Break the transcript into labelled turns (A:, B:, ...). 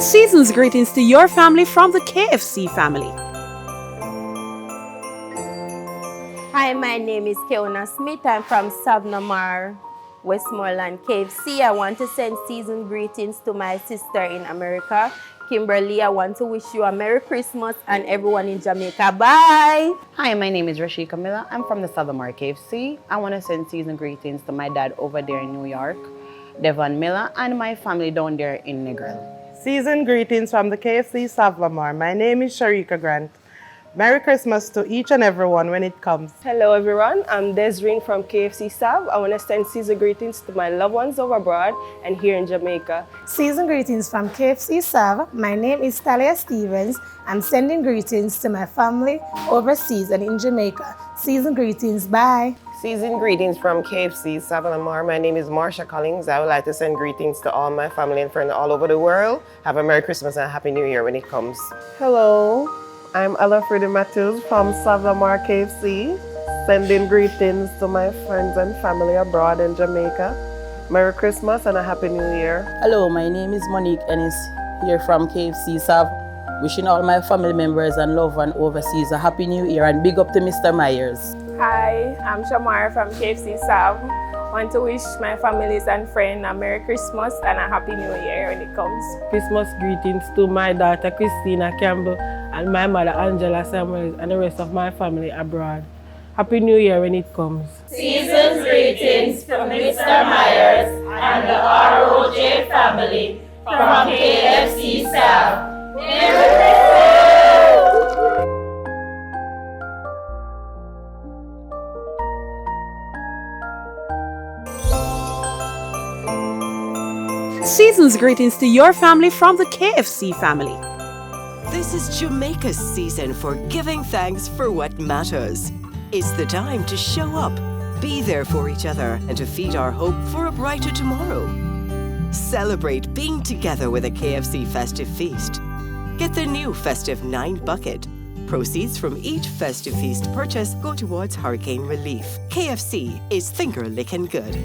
A: Season's greetings to your family from the KFC family.
B: Hi, my name is Keona Smith. I'm from Savanna, Westmoreland, KFC. I want to send season greetings to my sister in America, Kimberly. I want to wish you a Merry Christmas and everyone in Jamaica. Bye!
C: Hi, my name is Rashika Miller. I'm from the Savanna KFC. I want to send season greetings to my dad over there in New York, Devon Miller, and my family down there in Negril.
D: Season greetings from the KFC Savanna. My name is Sharika Grant. Merry Christmas to each and everyone when it comes.
E: Hello everyone, I'm Desreen from KFC Sav. I want to send season greetings to my loved ones over abroad and here in Jamaica.
F: Season greetings from KFC Sav. My name is Talia Stevens. I'm sending greetings to my family overseas and in Jamaica. Season greetings, bye.
G: Season greetings from KFC Savanna. My name is Marsha Collins. I would like to send greetings to all my family and friends all over the world. Have a Merry Christmas and a Happy New Year when it comes.
H: Hello, I'm Alfreda Matthews from Savanna KFC, sending greetings to my friends and family abroad in Jamaica. Merry Christmas and a Happy New Year.
I: Hello, my name is Monique Ennis here from KFC Sav. Wishing all my family members and loved ones overseas a Happy New Year and big up to Mr. Myers.
J: Hi, I'm Shamar from KFC Sav. Want to wish my families and friends a Merry Christmas and a Happy New Year when it comes.
E: Christmas greetings to my daughter Christina Campbell and my mother Angela Samuels and the rest of my family abroad. Happy New Year when it comes.
K: Season's greetings from Mr. Myers and the ROJ family from KFC Sav. Merry Christmas!
A: Season's greetings to your family from the KFC family.
L: This is Jamaica's season for giving thanks for what matters. It's the time to show up, be there for each other, and to feed our hope for a brighter tomorrow. Celebrate being together with a KFC festive feast. Get the new festive 9 bucket. Proceeds from each festive feast purchase go towards hurricane relief. KFC is finger licking good.